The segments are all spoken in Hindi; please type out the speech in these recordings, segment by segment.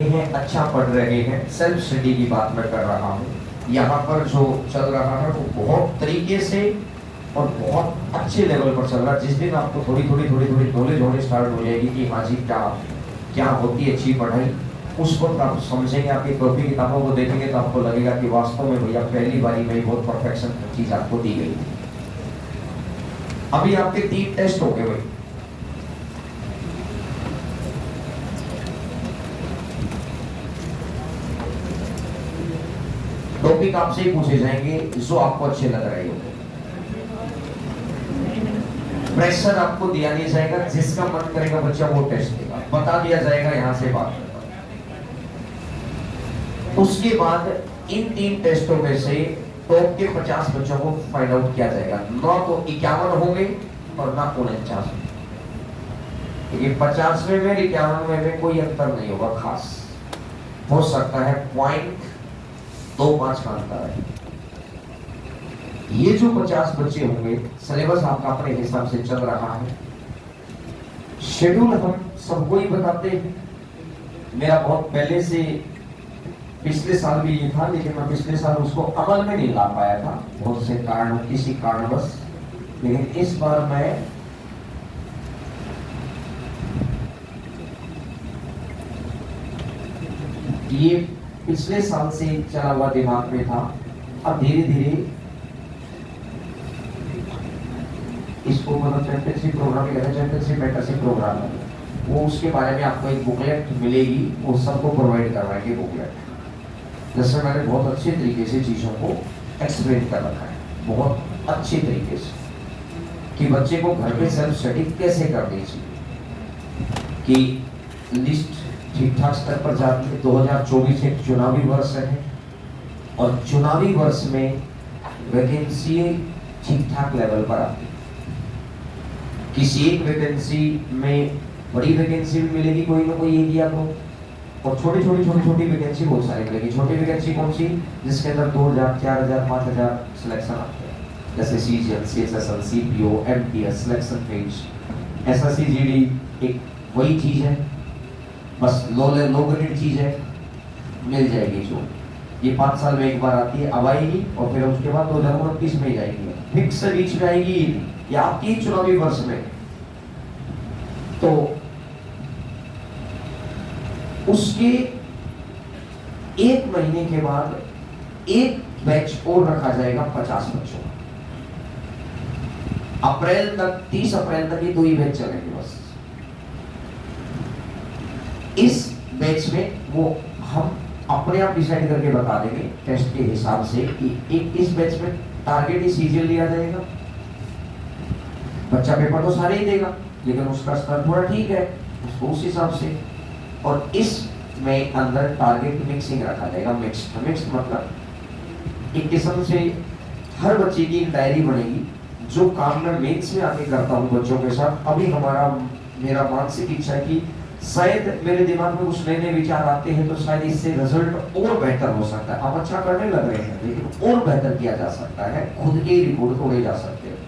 हैं, अच्छा पढ़ रहे हैं, सेल्फ स्टडी की बात मैं कर रहा हूँ। यहाँ पर जो चल रहा है वो बहुत तरीके से और बहुत अच्छे लेवल पर चल रहा है। जिस दिन आपको थोड़ी थोड़ी नॉलेज होनी स्टार्ट हो जाएगी कि हाँ जी क्या क्या होती है अच्छी पढ़ाई, उस वक्त आप समझेंगे, आपकी कॉपी किताबों को देखेंगे तो आपको लगेगा कि वास्तव में भैया पहली बारी में ही बहुत परफेक्शन चीज आपको दी गई थी। अभी आपके 3 टेस्ट हो गए भाई। टॉपिक आपसे ही पूछे जाएंगे जो आपको अच्छे लग रहे हो। प्रेशर आपको दिया नहीं जाएगा, जिसका मन करेगा बच्चा वो टेस्ट देगा, बता दिया जाएगा यहाँ से बात। उसके बाद इन 3 टेस्टों में से टॉप के 50 बच्चों को फाइंड आउट किया जाएगा। ना तो 51 होंगे और ना 49। क्योंकि 50वें में 51वें में कोई अंतर नहीं होगा खास, हो सकता है 0.25 का अंतर है। ये जो 50 बच्चे होंगे, सिलेबस आपका अपने हिसाब से चल रहा है, शेड्यूल हम सबको ही बताते हैं। मेरा बहुत पहले से पिछले साल भी ये था, लेकिन मैं पिछले साल उसको अमल में नहीं ला पाया था बहुत से कारण, किसी कारणवश। लेकिन इस बार मैं ये पिछले साल से चला हुआ दिमाग में था, अब धीरे धीरे इसको मतलब चैंपियनशिप प्रोग्राम कहते हैं, चैंपियनशिप मेंटरशिप प्रोग्राम है वो, उसके बारे में आपको एक बुकलेट मिलेगी, वो सबको प्रोवाइड करवाएंगे बुकलेट। जैसे मैंने बहुत अच्छे तरीके से चीज़ों को एक्सप्लेन कर रखा है, बहुत अच्छे तरीके से, कि बच्चे को घर पे सेल्फ स्टडी कैसे करनी चाहिए, कि लिस्ट ठीक ठाक स्तर पर जाती है। 2024 एक चुनावी वर्ष है और चुनावी वर्ष में वैकेंसी ठीक ठाक लेवल पर आती है। किसी एक वैकेंसी में बड़ी वैकेंसी भी मिलेगी कोई ना कोई एरिया को, और छोटी वैकेंसी बहुत सारी मिलेगी। छोटी वैकेंसी कौन सी, जिसके अंदर 2000, 4000, 5000 सिलेक्शन आते हैं, जैसे CGL, CSSL, CPO, MTS, selection page, SSC, GD, एक वही चीज है, बस लो ग्रेड चीज है, मिल जाएगी। जो ये 5 साल में एक बार आती है, अब आएगी और फिर उसके बाद 2029 में जाएगी, फिक्स बीच में आएगी या आपकी चुनावी वर्ष में। तो उसके 1 महीने के बाद एक बैच और रखा जाएगा 50 बच्चों। अप्रैल तक, 30 अप्रैल तक ये 2 ही बैच चलेंगे बस। इस बैच में वो हम अपने आप डिसाइड करके बता देंगे टेस्ट के हिसाब से कि एक इस बैच में टारगेट ही सीजीएल लिया जाएगा। बच्चा पेपर तो सारे ही देगा, लेकिन उसका स्तर थोड़ा ठीक है, उसको उस हिसाब से। और इसमें अंदर टारगेट मिक्सिंग रखा जाएगा। मिक्स्ड मतलब एक किस्म से हर बच्चे की एक डायरी बनेगी, जो काम मैं मेंस में आके करता हूँ बच्चों के साथ। अभी मेरा मानसिक इच्छा है कि शायद मेरे दिमाग में कुछ नए नए विचार आते हैं, तो शायद इससे रिजल्ट और बेहतर हो सकता है। आप अच्छा करने लग रहे हैं, लेकिन और बेहतर किया जा सकता है, खुद के रिकॉर्ड तोड़े जा सकते हैं।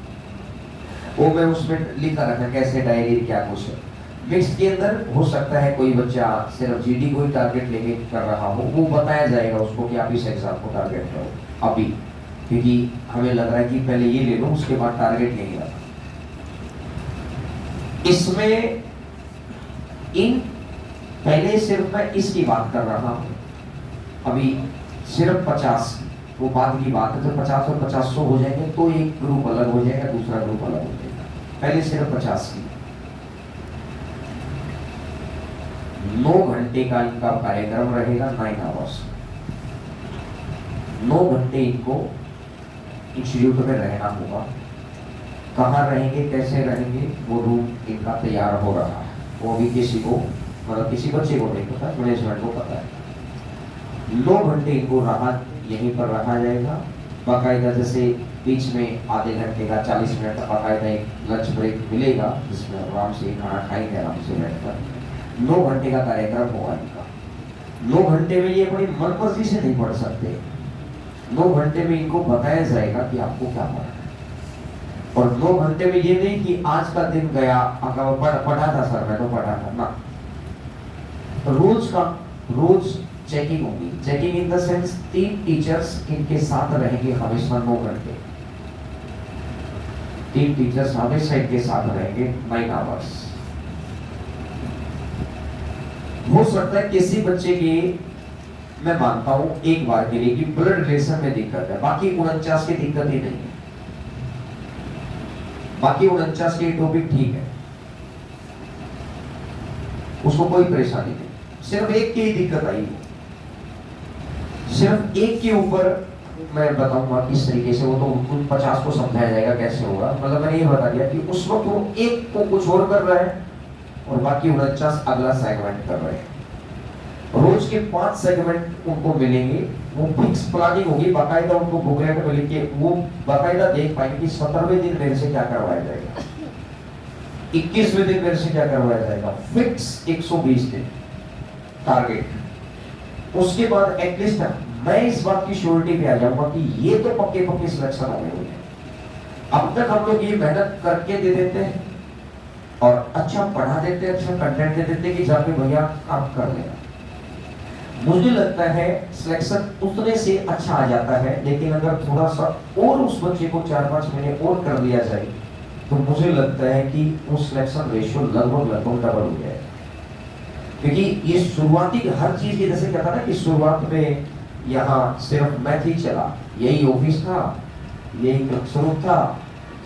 वो मैं उसमें लिखा रखा कैसे डायरी क्या कुछ है। मिक्स के अंदर हो सकता है कोई बच्चा सिर्फ जीडी को ही टारगेट लेके कर रहा हो, वो बताया जाएगा उसको कि आप इस एग्जाम को टारगेट करो अभी, क्योंकि हमें लग रहा है कि पहले ये ले लो, उसके बाद टारगेट नहीं रखा। इसमें पहले सिर्फ मैं इसकी बात कर रहा हूं, अभी सिर्फ 50, वो बाद की बात है। तो 50 और 50 हो जाएंगे तो एक ग्रुप अलग हो जाएगा, दूसरा ग्रुप अलग हो जाएगा। पहले सिर्फ 50 की 9 घंटे का इनका कार्यक्रम रहेगा, 9 आवर्स। 9 घंटे इनको इंस्टीट्यूट में रहना होगा। कहाँ रहेंगे, कैसे रहेंगे, वो रूम इनका तैयार हो रहा है। वो भी किसी को, मतलब किसी बच्चे को नहीं पता, मैनेजमेंट को पता है। 9 घंटे इनको यहीं पर रखा जाएगा बाकायदा। जैसे बीच में आधे घंटे का 40 मिनट का बाकायदा एक लंच ब्रेक मिलेगा, जिसमें आराम से खाना खाएंगे आराम से बैठकर। 9 घंटे का कार्यक्रम होगा इनका। 9 घंटे में ये अपनी मनमर्जी से नहीं पढ़ सकते। 9 घंटे में इनको बताया जाएगा कि आपको क्या पढ़ना है। और 9 घंटे में ये नहीं कि आज का दिन गया, पढ़ा था सर, मैं तो पढ़ा था ना। रोज का रोज चेकिंग होगी। Checking in the sense 3 teachers इनके साथ रहेंगे हमेशा 9 घंटे। 3 टीचर्स हमेशा इनके साथ रहेंगे 9 आवर्स। हो सकता है किसी बच्चे की, मैं मानता हूं एक बार के लिए, कि ब्लड रिलेशन में दिक्कत है, बाकी 49 की दिक्कत ही नहीं है, बाकी 49 के टॉपिक ठीक है, उसको कोई परेशानी नहीं, सिर्फ एक की ही दिक्कत आई है। सिर्फ एक के ऊपर मैं बताऊंगा किस तरीके से, वो तो उन 50 को समझाया जाएगा कैसे होगा। मतलब मैंने ये बता दिया कि उस वक्त वो एक को कुछ और कर रहा है और बाकी 49 अगला सेगमेंट कर रहे हैं। रोज के 5 सेगमेंट उनको मिलेंगे, वो फिक्स प्लानिंग होगी, बाकायदा उनको बुकलेट में लिख के वो बाकायदा देख पाएंगे कि 17वें दिन मेरे से क्या करवाया जाएगा, 21वें दिन मेरे से क्या करवाया जाएगा, फिक्स 120 दिन टारगेट। उसके बाद एटलीस्ट मैं इस बात की श्योरिटी पे आ जाऊंगा कि ये तो पक्के पक्के सिलेक्शन हो गए हैं। अब तक हम लोग ये मेहनत करके दे देते हैं और अच्छा पढ़ा देते हैं, अच्छा कंटेंट दे देते हैं कि जाके भैया आप कर लेना। मुझे लगता है सिलेक्शन उतने से अच्छा आ जाता है, लेकिन अगर थोड़ा सा और उस बच्चे को 4-5 महीने और कर लिया जाए तो मुझे लगता है कि उस सिलेक्शन रेशियो लगभग डबल हो जाए। क्योंकि ये शुरुआती हर चीज की, जैसे कहता ना कि शुरुआत में यहाँ सिर्फ मैथ ही चला, यही ऑफिस था, यही क्लासरूम था,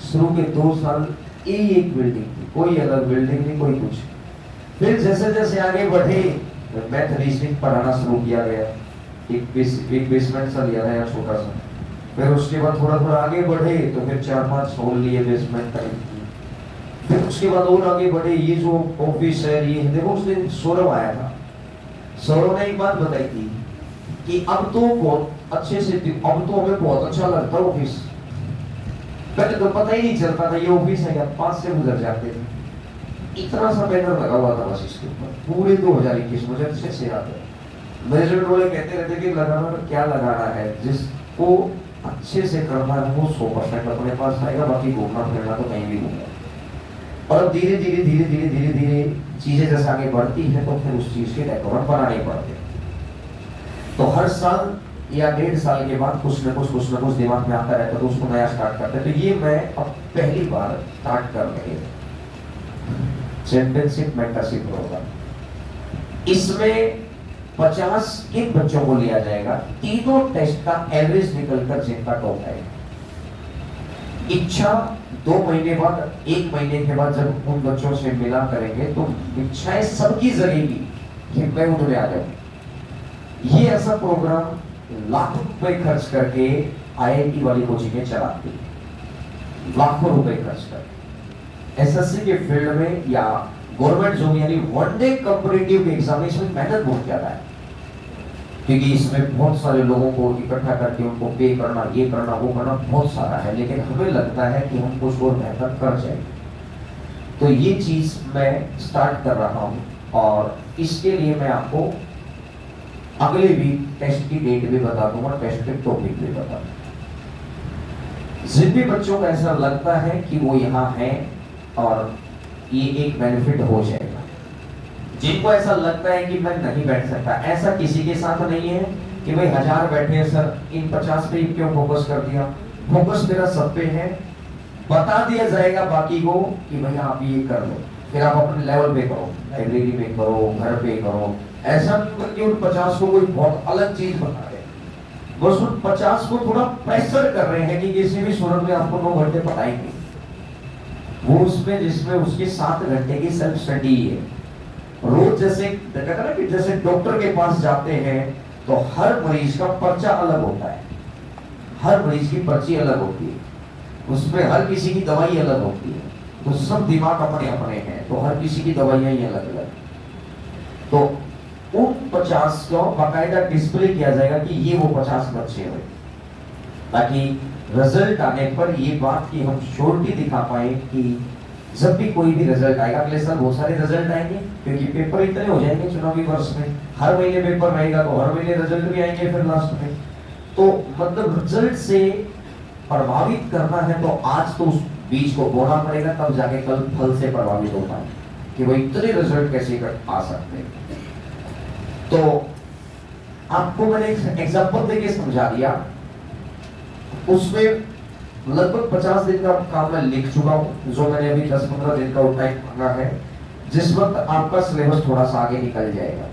शुरू के 2 साल एक बिल्डिंग थी, कोई अलग बिल्डिंग नहीं, कोई कुछ। फिर जैसे जैसे आगे बढ़े मैथ रीजनिंग पढ़ाना शुरू किया गया, एक बेसमेंट सा लिया गया छोटा सा, फिर उसके बाद थोड़ा थोड़ा आगे बढ़े तो फिर 4-5 हॉल लिए बेसमेंट टाइप, फिर उसके बाद और आगे बढ़े, ये जो ऑफिस है ये देखो। उस दिन सौरभ आया था, सौरभ ने एक बात बताई थी कि अब तो बहुत अच्छे से, अब तो हमें बहुत अच्छा लगता है ऑफिस, पहले तो पता ही नहीं चलता था ये ऑफिस है, क्या पास से गुजर जाते थे। इतना सा बैनर लगा हुआ था बस इसके ऊपर, पूरे 2021 मुझे अच्छे से याद है। मैनेजमेंट वाले कहते रहते कि लगाना तो क्या लगाना है, जिसको अच्छे से करना है वो 100% अपने पास आएगा, बाकी घूमना फिरना तो कहीं भी घूमना। और धीरे धीरे धीरे धीरे धीरे धीरे चीजें जैसे आगे बढ़ती है तो फिर उस चीज के डेकोरेट बनाने पड़ते हैं। तो हर साल या 1.5 साल के बाद कुछ न कुछ दिमाग में आता रहता है, तो उसको नया स्टार्ट करते हैं। तो ये मैं अब पहली बार स्टार्ट कर रहे हैं चैंपियनशिप मेंटरशिप प्रोग्राम। इसमें 50 किन बच्चों को लिया जाएगा, तीनों टेस्ट का एवरेज निकलकर जिनका टॉप है, इच्छा 2 महीने बाद, 1 महीने के बाद जब उन बच्चों से मिला करेंगे तो इच्छाएं सबकी जगेगी कि मैं उनमें आ जाऊं। ये ऐसा प्रोग्राम लाखों रुपए खर्च करके आईआईटी वाली कोचिंग चलाती है, लाखों रुपए खर्च करके। एसएससी के फील्ड में या गवर्नमेंट जो यानी वन डे कंपैरेटिव एग्जाम, इसमें मेहनत बहुत ज्यादा है, क्योंकि इसमें बहुत सारे लोगों को इकट्ठा करके उनको पे करना, ये करना, वो करना, बहुत सारा है। लेकिन हमें लगता है कि हम कुछ और बेहतर कर जाएंगे। तो ये चीज मैं स्टार्ट कर रहा हूं और इसके लिए मैं आपको अगले वीक टेस्ट की डेट भी बता दूंगा, टेस्ट के टॉपिक भी बता दूंगा। जिन भी बच्चों को ऐसा लगता है कि वो यहाँ है और ये एक बेनिफिट हो जाएगा, जिनको ऐसा लगता है कि मैं नहीं बैठ सकता, ऐसा किसी के साथ नहीं है कि भाई 1000 बैठे हैं सर, इन 50 पे क्यों फोकस कर दिया। फोकस मेरा सब पे है, बता दिया जाएगा बाकी को कि भैया आप ये कर लो, फिर आप अपने लेवल पे करो, लाइब्रेरी में करो, घर पे करो। ऐसा कि उन 50 को कोई बहुत अलग चीज बता रहे, बस उन 50 को थोड़ा प्रेशर कर रहे हैं कि किसी भी सूरत में आपको 9 घंटे पढ़ाएंगे। वो उसमें जिसमें उसकी 7 घंटे की सेल्फ स्टडी है। रोज जैसे कहता ना कि जैसे डॉक्टर के पास जाते हैं तो हर मरीज का पर्चा अलग होता है, हर मरीज की पर्ची अलग होती है, उसमें हर किसी की दवाई अलग होती है, तो सब दिमाग अपने अपने हैं, तो हर किसी की दवाइयां ही अलग अलग। तो उन 50 को बाकायदा डिस्प्ले किया जाएगा कि ये वो 50 बच्चे हुए, ताकि रिजल्ट आने पर ये बात की हम श्योरिटी दिखा पाए कि जब भी कोई भी रिजल्ट आएगा, अगले साल बहुत सारे रिजल्ट आएंगे क्योंकि पेपर इतने हो जाएंगे चुनावी वर्ष में, हर महीने पेपर रहेगा तो हर महीने रिजल्ट भी आएंगे फिर लास्ट में। तो मतलब रिजल्ट से प्रभावित करना है तो आज तो उस बीज को बोना पड़ेगा, तब जाके कल फल से प्रभावित हो पाए कि वो इतने रिजल्ट कैसे आ सकते हैं। तो आपको मैंने एक एग्जांपल देके समझा दिया, उसमें लगभग 50 दिन का काम मैं लिख चुका हूं, जो मैंने अभी 10-15 दिन का टाइम मांगा है, जिस वक्त आपका सिलेबस थोड़ा सा आगे निकल जाएगा,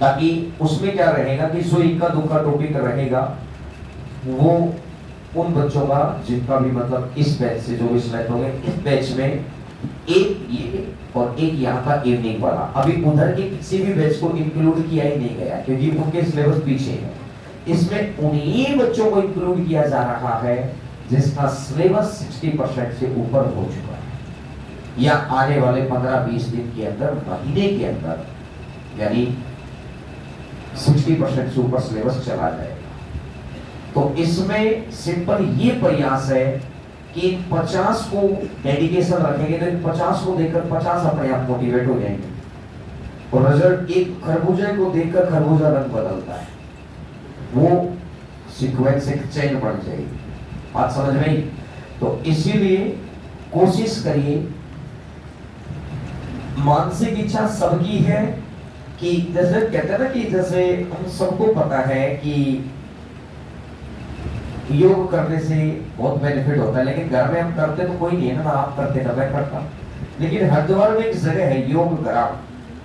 ताकि उसमें क्या रहेगा कि जो इक्का दुक्का टॉपिक रहेगा वो उन बच्चों का जिनका भी मतलब इस बैच से जो भी सिलेक्ट होंगे, इस बैच में एक ये और एक यहाँ का इवनिंग वाला, अभी उधर के किसी भी बैच को इंक्लूड किया ही नहीं गया क्योंकि उनके सिलेबस पीछे है। इसमें उन्हीं बच्चों को इंक्लूड किया जा रहा है जिसका सिलेबस 60% से ऊपर हो चुका है, या आने वाले 15-20 दिन के अंदर, महीने के अंदर, यानी 60% से ऊपर सिलेबस चला जाएगा। तो इसमें सिंपल ये प्रयास है कि 50 को डेडिकेशन रखेंगे तो 50 को देखकर 50 अपने आप मोटिवेट हो जाएंगे, और रिजल्ट एक खरबूजे को देखकर खरबूजा रंग बदलता है, वो सीक्वेंस एक चेन बन जाएगी। बात समझ में आई? तो इसीलिए कोशिश करिए, मानसिक इच्छा सबकी है कि जैसे कहते हैं ना कि जैसे हम सबको पता है कि योग करने से बहुत बेनिफिट होता है, लेकिन घर में हम करते तो कोई नहीं है ना, आप करते ना मैं करता, लेकिन हरिद्वार में एक जगह है योग ग्राम,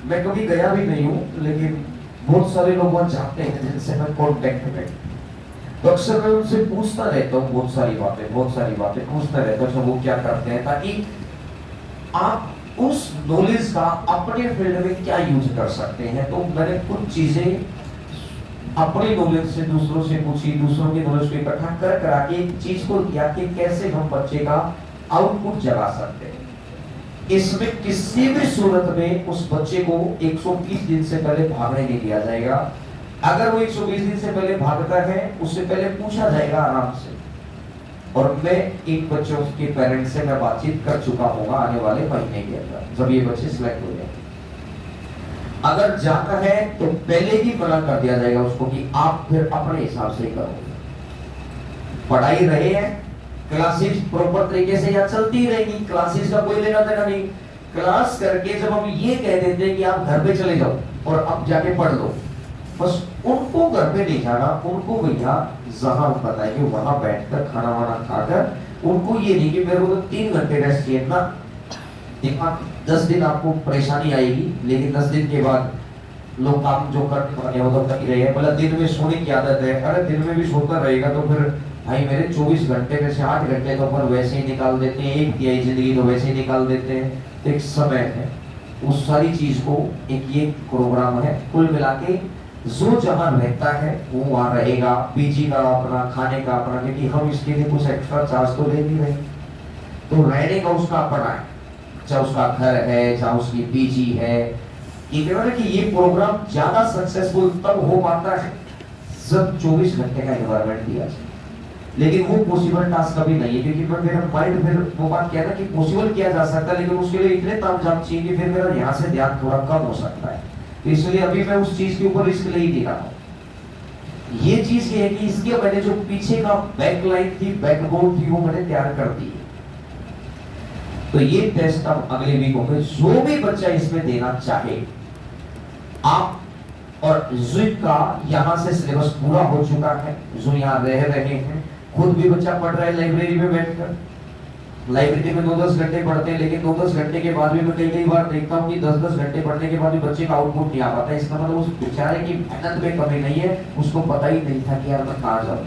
मैं कभी गया भी नहीं हूँ, लेकिन बहुत सारे लोग वहां जाते हैं जिनसे मैं कॉन्टेक्ट में, तो अक्सर मैं उनसे पूछता रहता हूँ बहुत सारी बातें पूछता रहता हूँ वो क्या करते हैं, ताकि आप उस नॉलेज का अपने फील्ड में क्या यूज कर सकते हैं। तो मैंने कुछ चीजें अपने नॉलेज से दूसरों से पूछी, दूसरों के नॉलेज को इकट्ठा कर करा के एक चीज को किया कि कैसे हम बच्चे का आउटपुट जगा सकते हैं। इसमें किसी भी सूरत में उस बच्चे को 120 दिन से पहले भागने नहीं दिया जाएगा। अगर वो 120 दिन से पहले भागता है, उससे पहले पूछा जाएगा आराम से, और मैं एक बच्चों के पेरेंट्स से मैं बातचीत कर चुका होगा आने वाले महीने के अंदर, जब ये बच्चे सिलेक्ट हो जाएंगे। अगर जाता है तो पहले ही मना कर दिया जाएगा उसको कि आप फिर अपने हिसाब से करोगे, पढ़ाई रहे हैं, क्लासेस प्रॉपर तरीके से या चलती ही रहेगी, क्लासेस का कोई लेना देना नहीं। क्लास करके जब हम ये कह देते हैं कि आप घर पे चले जाओ और अब जाके पढ़ लो, बस उनको घर पे नहीं जाना, उनको भैया जहां बताएंगे वहां बैठकर खाना वाना खाकर, उनको ये नहीं कि मेरे को 3 घंटे रेस्ट चाहिए ना। 10 दिन आपको परेशानी आएगी, लेकिन 10 दिन के बाद लोग काम जो करने वाले वो तो कर ही रहे हैं। मतलब दिन में सोने की आदत है, अरे दिन में भी सोता रहेगा तो फिर भाई मेरे 24 घंटे में से 8 घंटे तो पर वैसे ही निकाल देते हैं, एक तिहाई जिंदगी तो वैसे ही निकाल देते हैं। तो एक समय है, उस सारी चीज को एक ये प्रोग्राम है, कुल मिला के जो जहां रहता है वो वहां रहेगा, पीजी का अपना, खाने का अपना, क्योंकि हम इसके लिए कुछ एक्स्ट्रा चार्ज तो ले नहीं रहे, तो रहने का उसका अपना है, चाहे उसका घर है, चाहे उसकी पीजी है। कि ये प्रोग्राम ज्यादा सक्सेसफुल तब हो पाता है जब 24 घंटे का एनवायरनमेंट दिया जाए, लेकिन वो पॉसिबल टास्क कभी नहीं है, क्योंकि मेरा माइंड फिर वो बात कहता है कि पॉसिबल किया जा सकता है, लेकिन उसके लिए इतने तामझाम चाहिए कि फिर मेरा यहाँ से ध्यान थोड़ा कम हो सकता है। तो इसलिए अभी मैं उस चीज के ऊपर रिस्क ले ही नहीं रहा हूँ। ये चीज ये है कि इसके मैंने जो पीछे का बैकलाइन थी, बैकबोन थी, वो मैंने तैयार कर दी है। तो ये टेस्ट अब अगले वीक होंगे, जो भी बच्चा इसमें देना चाहे आप, और जिप का यहाँ से सिलेबस पूरा हो चुका है, जो यहाँ रह रहे हैं, खुद भी बच्चा पढ़ रहा है लाइब्रेरी में बैठकर, लाइब्रेरी में 9-10 घंटे पढ़ते हैं, लेकिन 9-10 घंटे के बाद भी मैं कई बार देखता हूँ कि 10-10 घंटे पढ़ने के बाद भी बच्चे का आउटपुट नहीं आ पाता है। इसका मतलब उस बेचारे की मेहनत में कमी नहीं है, उसको पता ही नहीं था कि यार मैं कहाँ जाऊँ।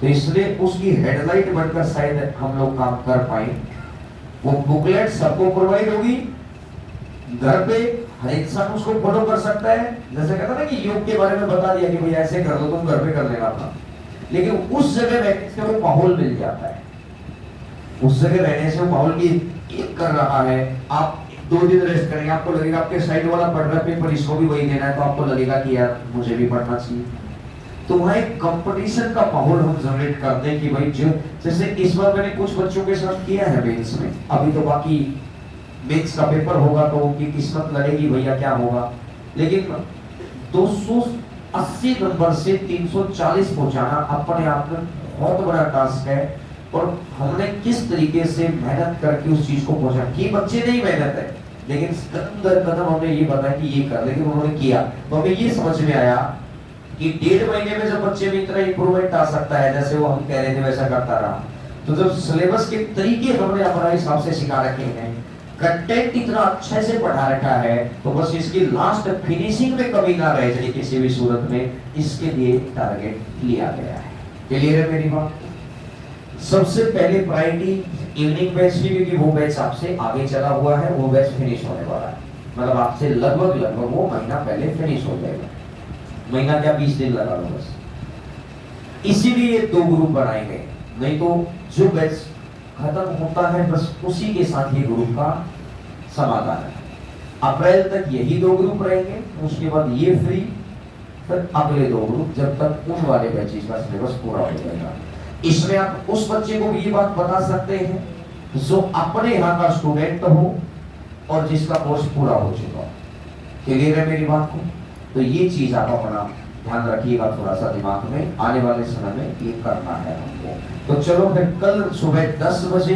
तो इसलिए उसकी हेडलाइट बनकर शायद हम लोग काम कर पाए। वो बुकलेट सबको प्रोवाइड होगी, घर पे हर इंसान उसको फॉलो कर सकता है। जैसे कहता ना कि योग के बारे में बता दिया कि भाई ऐसे कर दो, तुम घर पे कर लेना था, लेकिन उस जगह रहने से वो माहौल मिल जाता है, उस जगह रहने से वो माहौल की एक कर रहा है। आप 2 दिन रेस्ट करेंगे, आपको लगेगा आपके साइड वाला पढ़ रहा है पेपर, इसको भी वही देना है, तो आपको लगेगा कि यार मुझे भी पढ़ना चाहिए। तो वहाँ एक कंपटीशन का माहौल हम जनरेट करते हैं कि भाई जो, जैसे इस बार मैंने कुछ बच्चों के साथ किया है मेंस में, अभी तो बाकी मेंस का पेपर होगा तो उनकी किस्मत लड़ेगी भैया क्या होगा, लेकिन 280 नंबर से 340 पहुंचाना अपने आप में बहुत बड़ा टास्क है। और हमने किस तरीके से मेहनत करके उस चीज को पहुंचा, कि बच्चे नहीं मेहनत है, लेकिन कदम दर कदम हमें ये बताया कि ये कर, लेकिन उन्होंने किया। तो हमें ये समझ में आया कि 1.5 महीने में जब बच्चे में इतना इंप्रूवमेंट आ सकता है, जैसे वो हम कह रहे थे वैसा करता रहा, तो जब सिलेबस के तरीके हमने अपना हिसाब से सिखा रखे हैं, कंटेंट इतना अच्छे से पढ़ा रखा है, तो बस इसकी लास्ट फिनिशिंग में कमी ना रह जाए किसी भी सूरत में, इसके लिए टारगेट लिया गया है। क्लियर है मेरी बात? सबसे पहले प्रायोरिटी इवनिंग बैच की, क्योंकि वो बैच आपसे आगे चला हुआ है, वो बैच फिनिश होने वाला है, मतलब आपसे लगभग वो महीना पहले फिनिश हो जाएगा। महीना क्या, 20 दिन लगा लो बस। इसीलिए 2 ग्रुप बनाए गए, नहीं तो जो बैच खत्म होता है बस उसी के साथ ये ग्रुप का समाधान है। अप्रैल तक यही 2 ग्रुप रहेंगे, उसके बाद ये फ्री, फिर अगले 2 ग्रुप जब तक उन वाले बैचेस का सिलेबस पूरा हो जाएगा। इसमें आप उस बच्चे को भी ये बात बता सकते हैं जो अपने यहाँ का स्टूडेंट हो और जिसका कोर्स पूरा हो चुका हो। क्लियर है मेरी बात को? तो ये चीज आप अपना ध्यान रखिएगा थोड़ा सा दिमाग में, आने वाले समय में ये करना है हमको। तो चलो फिर कल सुबह 10 बजे